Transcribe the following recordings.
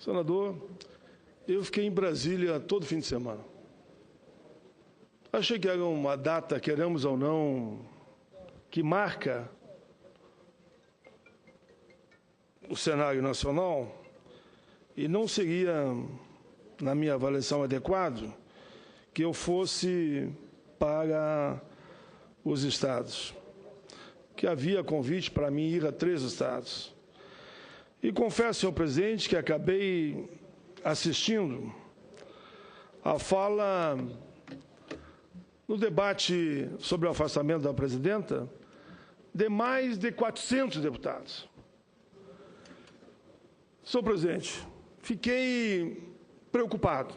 Senador, eu fiquei em Brasília todo fim de semana. Achei que era uma data, queremos ou não, que marca o cenário nacional e não seria, na minha avaliação, adequado que eu fosse para os estados, que havia convite para mim ir a 3 estados. E confesso, senhor presidente, que acabei assistindo a fala no debate sobre o afastamento da presidenta de mais de 400 deputados. Senhor presidente, fiquei preocupado,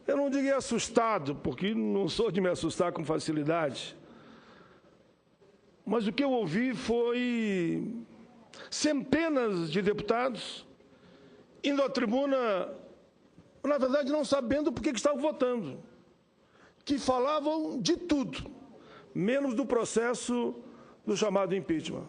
eu não diria assustado, porque não sou de me assustar com facilidade, mas o que eu ouvi foi centenas de deputados indo à tribuna, na verdade, não sabendo por que estavam votando, que falavam de tudo, menos do processo do chamado impeachment.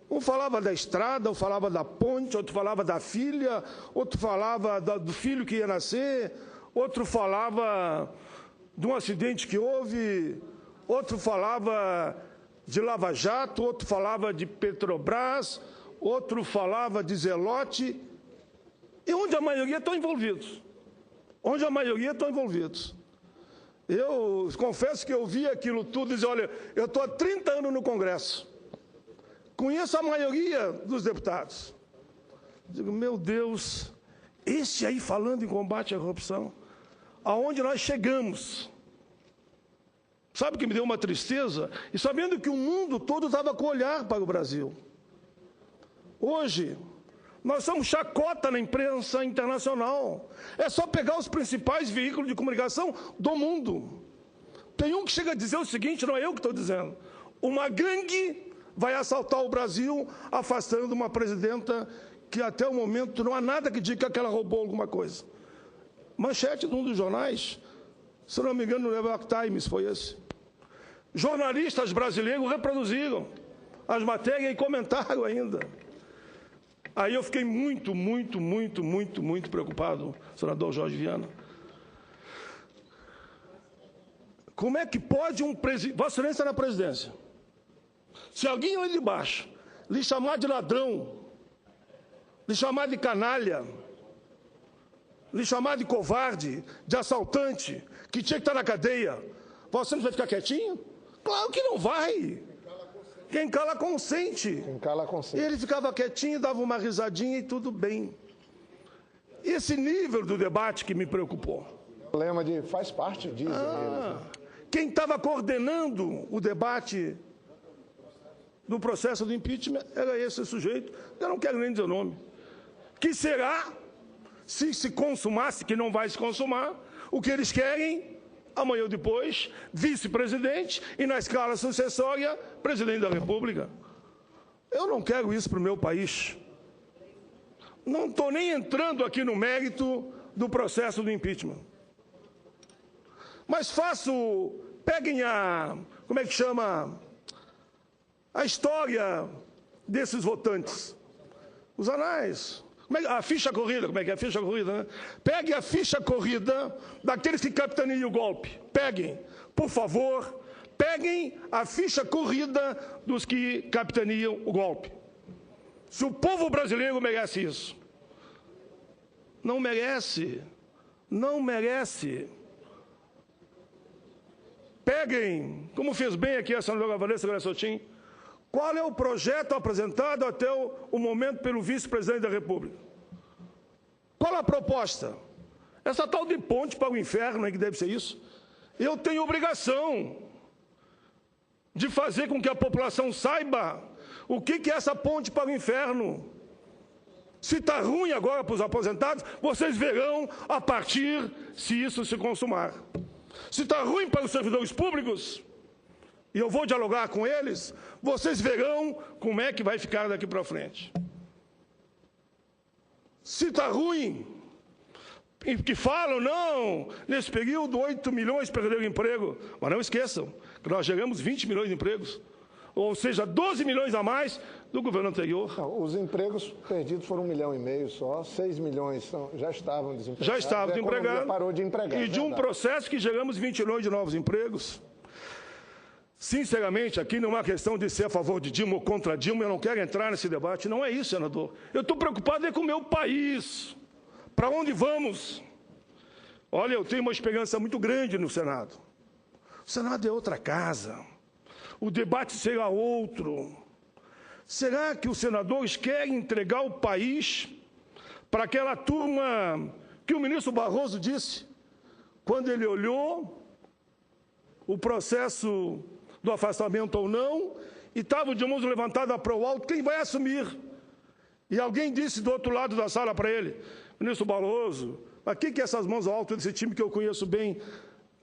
Um falava da estrada, outro falava da ponte, outro falava da filha, outro falava do filho que ia nascer, outro falava de um acidente que houve, outro falava de Lava Jato, outro falava de Petrobras, outro falava de Zelote, e onde a maioria estão envolvidos. Eu confesso que eu vi aquilo tudo e disse, olha, eu estou há 30 anos no Congresso, conheço a maioria dos deputados. Digo, meu Deus, esse aí falando em combate à corrupção, aonde nós chegamos? Sabe o que me deu uma tristeza? E sabendo que o mundo todo estava com o olhar para o Brasil. Hoje, nós somos chacota na imprensa internacional. É só pegar os principais veículos de comunicação do mundo. Tem um que chega a dizer o seguinte, não é eu que estou dizendo. Uma gangue vai assaltar o Brasil, afastando uma presidenta que até o momento não há nada que diga que ela roubou alguma coisa. Manchete de um dos jornais, se não me engano, no New York Times foi esse. Jornalistas brasileiros reproduziram as matérias e comentaram ainda. Aí eu fiquei muito preocupado, senador Jorge Viana. Como é que pode um presidente... Vossa Excelência na presidência. Se alguém ali de baixo lhe chamar de ladrão, lhe chamar de canalha, lhe chamar de covarde, de assaltante, que tinha que estar na cadeia, Vossa Excelência vai ficar quietinho? Claro que não vai. Quem cala consente. Ele ficava quietinho, dava uma risadinha e tudo bem. Esse nível do debate que me preocupou. O problema de faz parte disso. Quem estava coordenando o debate do processo do impeachment era esse sujeito, eu não quero nem dizer o nome, que será, se consumasse, que não vai se consumar, o que eles querem, amanhã ou depois, vice-presidente e, na escala sucessória, presidente da República. Eu não quero isso para o meu país. Não estou nem entrando aqui no mérito do processo do impeachment. Mas peguem como é que chama, a história desses votantes. Os anais. A ficha corrida, como é que é a ficha corrida, né? Peguem a ficha corrida daqueles que capitaneam o golpe. Peguem, por favor, peguem a ficha corrida dos que capitaneam o golpe. Se o povo brasileiro merece isso. Não merece. Peguem, como fez bem aqui a senadora Vanessa Graçotin, qual é o projeto apresentado até o momento pelo vice-presidente da República? Qual a proposta? Essa tal de ponte para o inferno, que deve ser isso. Eu tenho obrigação de fazer com que a população saiba o que é essa ponte para o inferno. Se está ruim agora para os aposentados, vocês verão a partir se isso se consumar. Se está ruim para os servidores públicos, e eu vou dialogar com eles, vocês verão como é que vai ficar daqui para frente. Se está ruim, e que falam, não, nesse período 8 milhões perderam emprego, mas não esqueçam que nós geramos 20 milhões de empregos. ou seja, 12 milhões a mais do governo anterior. Não, os empregos perdidos foram 1,5 milhão só, 6 milhões já estavam desempregados. Já estavam desempregados. Parou de empregar. E de um processo que geramos 20 milhões de novos empregos. Sinceramente, aqui não é uma questão de ser a favor de Dilma ou contra Dilma, eu não quero entrar nesse debate, não é isso, senador. Eu estou preocupado com o meu país. Para onde vamos? Olha, eu tenho uma esperança muito grande no Senado. O Senado é outra casa. O debate será outro. Será que os senadores querem entregar o país para aquela turma que o ministro Barroso disse, quando ele olhou o processo do afastamento ou não, e estava de mãos levantadas para o alto, quem vai assumir? E alguém disse do outro lado da sala para ele, ministro Barroso, mas o que é essas mãos ao alto desse time que eu conheço bem?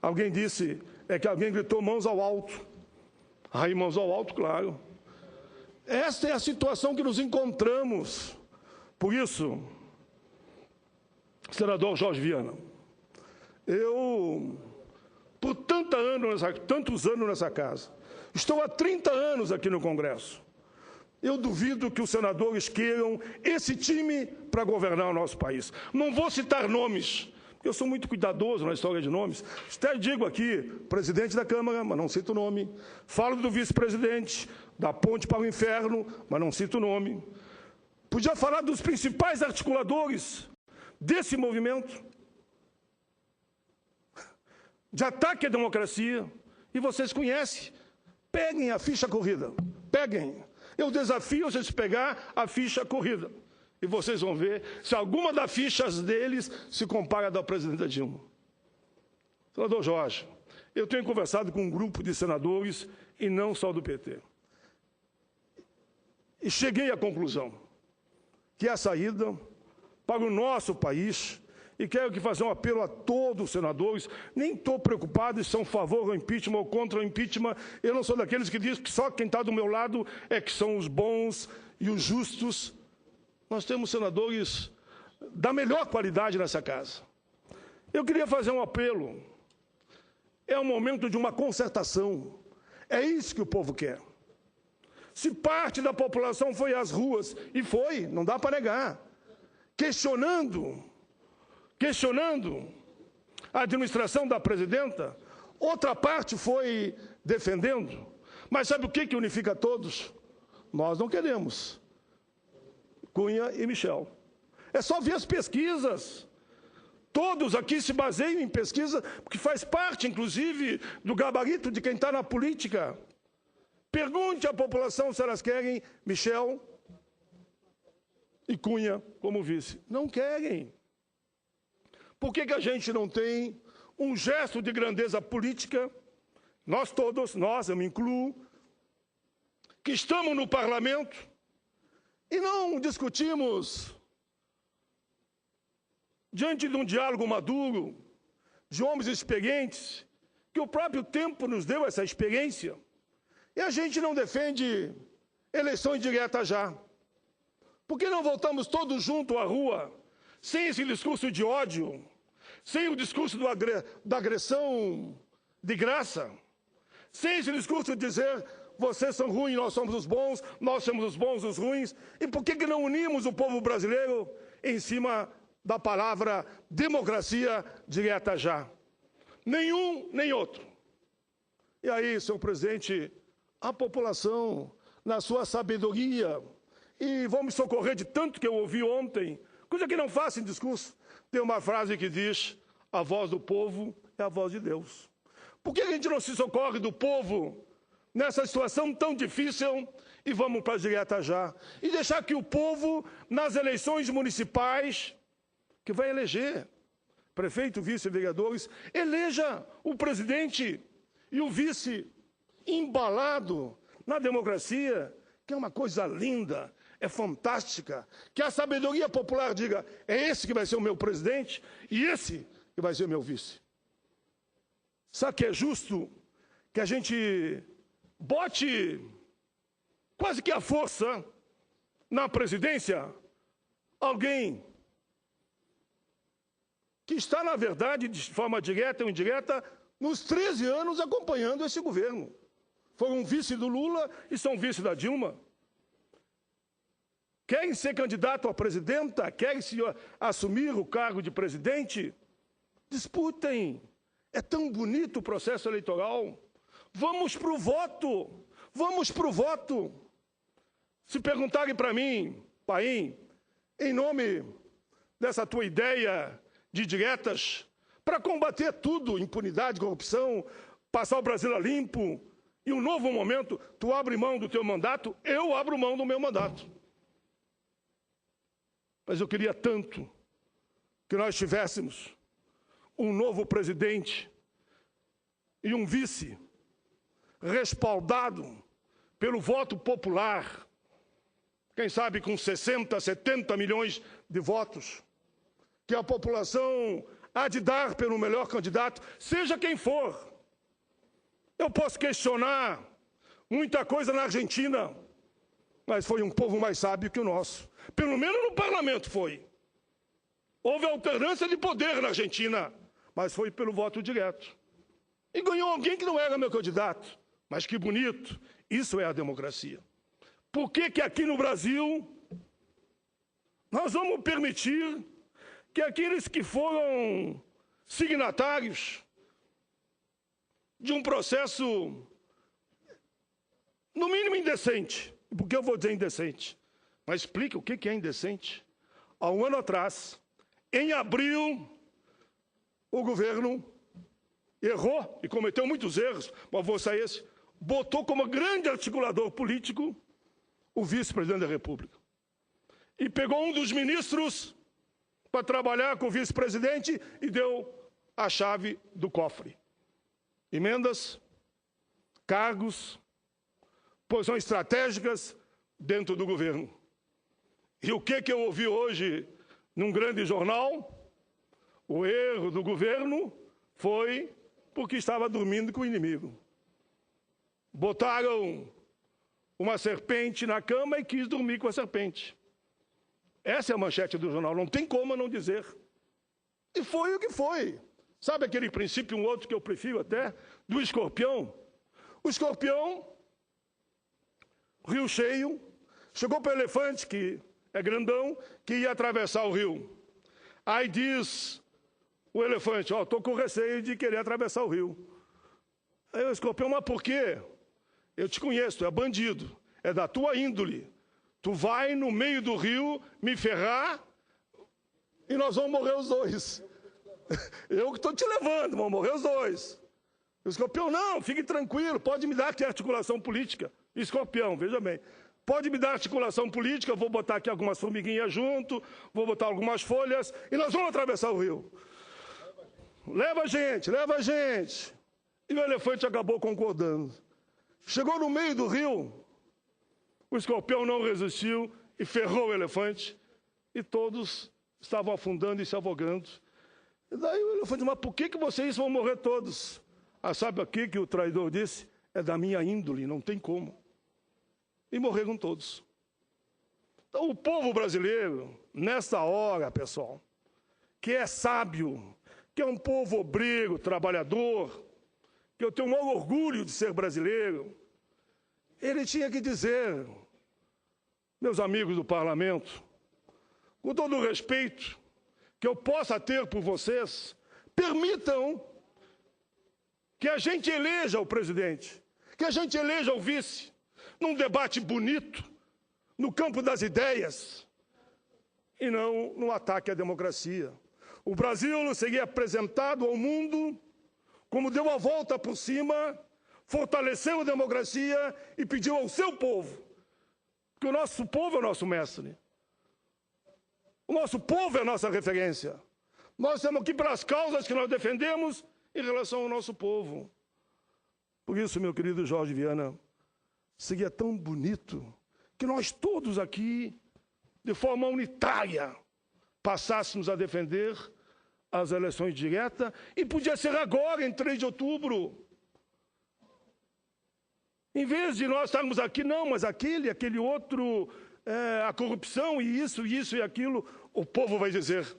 Alguém disse, que alguém gritou mãos ao alto. Aí mãos ao alto, claro. Esta é a situação que nos encontramos. Por isso, senador Jorge Viana, eu, por tantos anos nessa casa, estou há 30 anos aqui no Congresso. Eu duvido que os senadores queiram esse time para governar o nosso país. Não vou citar nomes, porque eu sou muito cuidadoso na história de nomes. Até digo aqui, presidente da Câmara, mas não cito o nome. Falo do vice-presidente, da ponte para o inferno, mas não cito o nome. Podia falar dos principais articuladores desse movimento de ataque à democracia, e vocês conhecem. Peguem a ficha corrida, peguem. Eu desafio vocês a pegar a ficha corrida. E vocês vão ver se alguma das fichas deles se compara à da presidenta Dilma. Senador Jorge, eu tenho conversado com um grupo de senadores, e não só do PT. E cheguei à conclusão que é a saída para o nosso país, e quero que fazer um apelo a todos os senadores, nem estou preocupado se são a favor do impeachment ou contra o impeachment, eu não sou daqueles que dizem que só quem está do meu lado é que são os bons e os justos. Nós temos senadores da melhor qualidade nessa casa. Eu queria fazer um apelo. É um momento de uma concertação. É isso que o povo quer. Se parte da população foi às ruas, e foi, não dá para negar, questionando a administração da presidenta, outra parte foi defendendo. Mas sabe o que unifica todos? Nós não queremos Cunha e Michel. É só ver as pesquisas. Todos aqui se baseiam em pesquisa, porque faz parte, inclusive, do gabarito de quem está na política. Pergunte à população se elas querem Michel e Cunha como vice. Não querem. Por que a gente não tem um gesto de grandeza política? Nós todos, eu me incluo, que estamos no parlamento e não discutimos diante de um diálogo maduro, de homens experientes, que o próprio tempo nos deu essa experiência, e a gente não defende eleições diretas já. Por que não voltamos todos juntos à rua, sem esse discurso de ódio, sem o discurso da agressão de graça, sem esse discurso de dizer vocês são ruins, nós somos os bons, nós somos os bons, os ruins, e por que não unimos o povo brasileiro em cima da palavra democracia direta já? Nenhum, nem outro. E aí, senhor presidente, a população, na sua sabedoria, e vão me socorrer de tanto que eu ouvi ontem, coisa que não faço em discurso, tem uma frase que diz, a voz do povo é a voz de Deus. Por que a gente não se socorre do povo nessa situação tão difícil e vamos para a direta já? E deixar que o povo, nas eleições municipais, que vai eleger prefeito, vice-vereadores, eleja o presidente e o vice embalado na democracia, que é uma coisa linda, é fantástica, que a sabedoria popular diga, é esse que vai ser o meu presidente e esse que vai ser o meu vice. Sabe que é justo que a gente bote quase que a força na presidência alguém que está, na verdade, de forma direta ou indireta, nos 13 anos acompanhando esse governo. foram vice do Lula e são vice da Dilma. Querem ser candidato a presidenta? Querem assumir o cargo de presidente? Disputem. É tão bonito o processo eleitoral. Vamos para o voto. Vamos para o voto. Se perguntarem para mim, Paim, em nome dessa tua ideia de diretas, para combater tudo, impunidade, corrupção, passar o Brasil a limpo, e um novo momento, tu abre mão do teu mandato, eu abro mão do meu mandato. Mas eu queria tanto que nós tivéssemos um novo presidente e um vice respaldado pelo voto popular, quem sabe com 60, 70 milhões de votos, que a população há de dar pelo melhor candidato, seja quem for. Eu posso questionar muita coisa na Argentina, mas foi um povo mais sábio que o nosso. Pelo menos no parlamento foi. Houve alternância de poder na Argentina, mas foi pelo voto direto. E ganhou alguém que não era meu candidato. Mas que bonito, isso é a democracia. Por que que aqui no Brasil nós vamos permitir que aqueles que foram signatários de um processo, no mínimo indecente, por que eu vou dizer indecente? Mas explica o que é indecente. Há um ano atrás, em abril, o governo errou e cometeu muitos erros, mas vou sair esse, botou como grande articulador político o vice-presidente da República. E pegou um dos ministros para trabalhar com o vice-presidente e deu a chave do cofre. Emendas, cargos, posições estratégicas dentro do governo. E o que eu ouvi hoje num grande jornal? O erro do governo foi porque estava dormindo com o inimigo. Botaram uma serpente na cama e quis dormir com a serpente. Essa é a manchete do jornal, não tem como não dizer. E foi o que foi. Sabe aquele princípio, um outro que eu prefiro até, do escorpião? O escorpião, rio cheio, chegou para o elefante, que é grandão, que ia atravessar o rio. Aí diz o elefante, ó, estou com receio de querer atravessar o rio. Aí o escorpião, mas por quê? Eu te conheço, tu é bandido, é da tua índole. Tu vai no meio do rio me ferrar e nós vamos morrer os dois. Eu que estou te levando, vão morrer os dois. O escorpião, não, fique tranquilo, pode me dar aqui articulação política. Escorpião, veja bem, pode me dar articulação política, eu vou botar aqui algumas formiguinhas junto, vou botar algumas folhas e nós vamos atravessar o rio. Leva a gente, leva a gente. E o elefante acabou concordando. Chegou no meio do rio, o escorpião não resistiu e ferrou o elefante e todos estavam afundando e se afogando. E daí o elefante disse, mas por que vocês vão morrer todos? Ah, sabe aqui que o traidor disse? É da minha índole, não tem como. E morreram todos. Então o povo brasileiro, nesta hora, pessoal, que é sábio, que é um povo obreiro, trabalhador, que eu tenho o maior orgulho de ser brasileiro, ele tinha que dizer, meus amigos do parlamento, com todo o respeito que eu possa ter por vocês, permitam que a gente eleja o presidente, que a gente eleja o vice, num debate bonito, no campo das ideias, e não no ataque à democracia. O Brasil seria apresentado ao mundo como deu a volta por cima, fortaleceu a democracia e pediu ao seu povo, que o nosso povo é o nosso mestre. O nosso povo é a nossa referência. Nós estamos aqui pelas causas que nós defendemos em relação ao nosso povo. Por isso, meu querido Jorge Viana, seria tão bonito que nós todos aqui, de forma unitária, passássemos a defender as eleições diretas, e podia ser agora, em 3 de outubro. Em vez de nós estarmos aqui, não, mas aquele outro, a corrupção, e isso e aquilo, o povo vai dizer,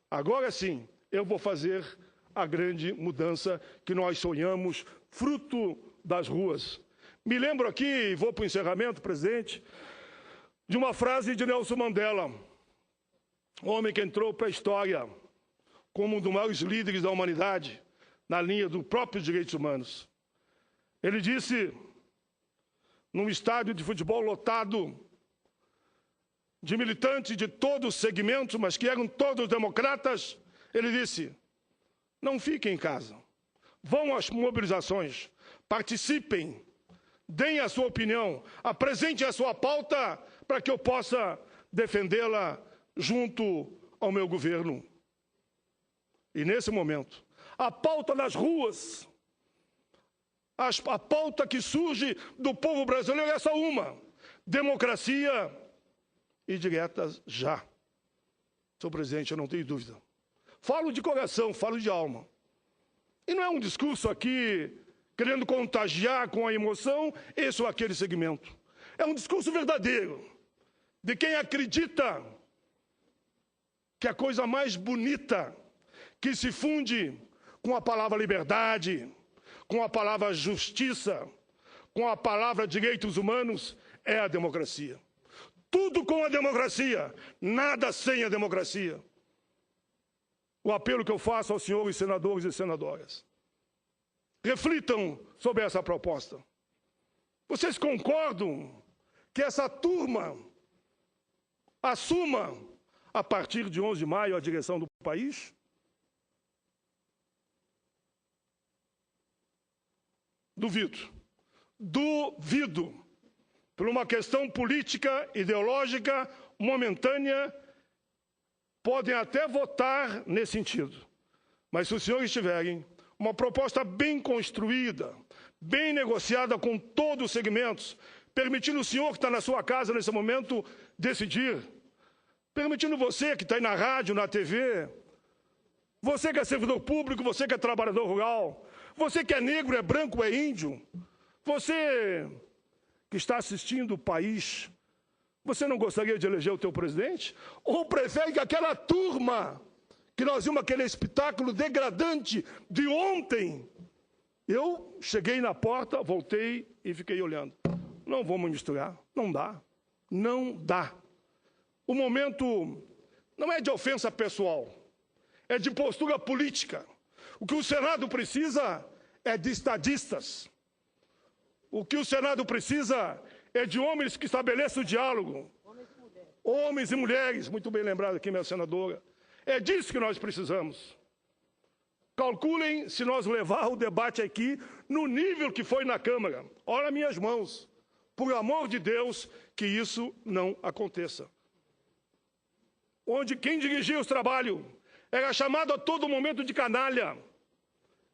agora sim, eu vou fazer a grande mudança que nós sonhamos, fruto das ruas. Me lembro aqui, e vou para o encerramento, presidente, de uma frase de Nelson Mandela, homem que entrou para a história como um dos maiores líderes da humanidade, na linha dos próprios direitos humanos. Ele disse, num estádio de futebol lotado, de militantes de todos os segmentos, mas que eram todos democratas, ele disse, não fiquem em casa, vão às mobilizações, participem, deem a sua opinião, apresentem a sua pauta para que eu possa defendê-la junto ao meu governo. E nesse momento, a pauta das ruas, a pauta que surge do povo brasileiro é só uma, democracia e diretas já. Senhor presidente, eu não tenho dúvida. Falo de coração, falo de alma. E não é um discurso aqui querendo contagiar com a emoção esse ou aquele segmento. É um discurso verdadeiro, de quem acredita que a coisa mais bonita que se funde com a palavra liberdade, com a palavra justiça, com a palavra direitos humanos, é a democracia. Tudo com a democracia, nada sem a democracia. O apelo que eu faço aos senhores senadores e senadoras. Reflitam sobre essa proposta. Vocês concordam que essa turma assuma, a partir de 11 de maio, a direção do país? Duvido. Duvido. Por uma questão política, ideológica, momentânea, podem até votar nesse sentido. Mas se os senhores tiverem uma proposta bem construída, bem negociada com todos os segmentos, permitindo o senhor que está na sua casa nesse momento decidir, permitindo você que está aí na rádio, na TV, você que é servidor público, você que é trabalhador rural, você que é negro, é branco, é índio, você que está assistindo o país, você não gostaria de eleger o teu presidente? Ou prefere que aquela turma, que nós vimos aquele espetáculo degradante de ontem, eu cheguei na porta, voltei e fiquei olhando. Não vamos misturar, não dá, não dá. O momento não é de ofensa pessoal, é de postura política. O que o Senado precisa é de estadistas. O que o Senado precisa é de homens que estabeleçam o diálogo. Homens e mulheres, muito bem lembrado aqui, minha senadora. É disso que nós precisamos. Calculem se nós levar o debate aqui no nível que foi na Câmara. Olha minhas mãos. Por amor de Deus, que isso não aconteça. Onde quem dirigia os trabalhos era chamado a todo momento de canalha.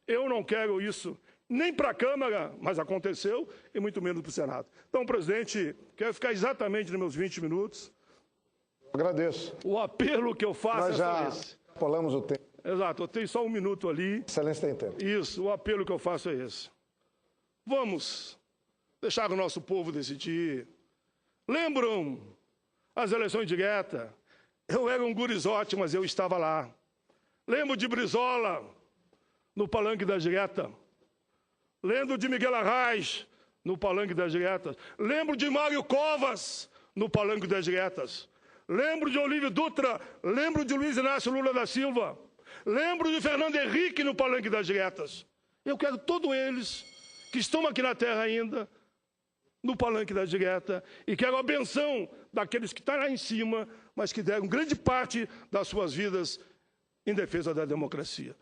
Eu não quero isso, nem para a Câmara, mas aconteceu, e muito menos para o Senado. Então, presidente, quero ficar exatamente nos meus 20 minutos. Agradeço. O apelo que eu faço Nós já pulamos o tempo. Exato, eu tenho só um minuto ali. Excelência tem tempo. Isso, o apelo que eu faço é esse. Vamos deixar o nosso povo decidir. Lembram as eleições diretas? Eu era um gurizote, mas eu estava lá. Lembro de Brizola, no palanque da direta. Lembro de Miguel Arraes, no palanque das diretas. Lembro de Mário Covas, no palanque das diretas. Lembro de Olívio Dutra, lembro de Luiz Inácio Lula da Silva. Lembro de Fernando Henrique no palanque das diretas. Eu quero todos eles que estão aqui na terra ainda, no palanque da direta, e quero a benção daqueles que estão lá em cima, mas que deram grande parte das suas vidas em defesa da democracia.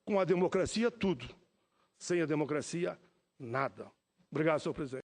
Com a democracia, tudo. Sem a democracia, nada. Obrigado, senhor presidente.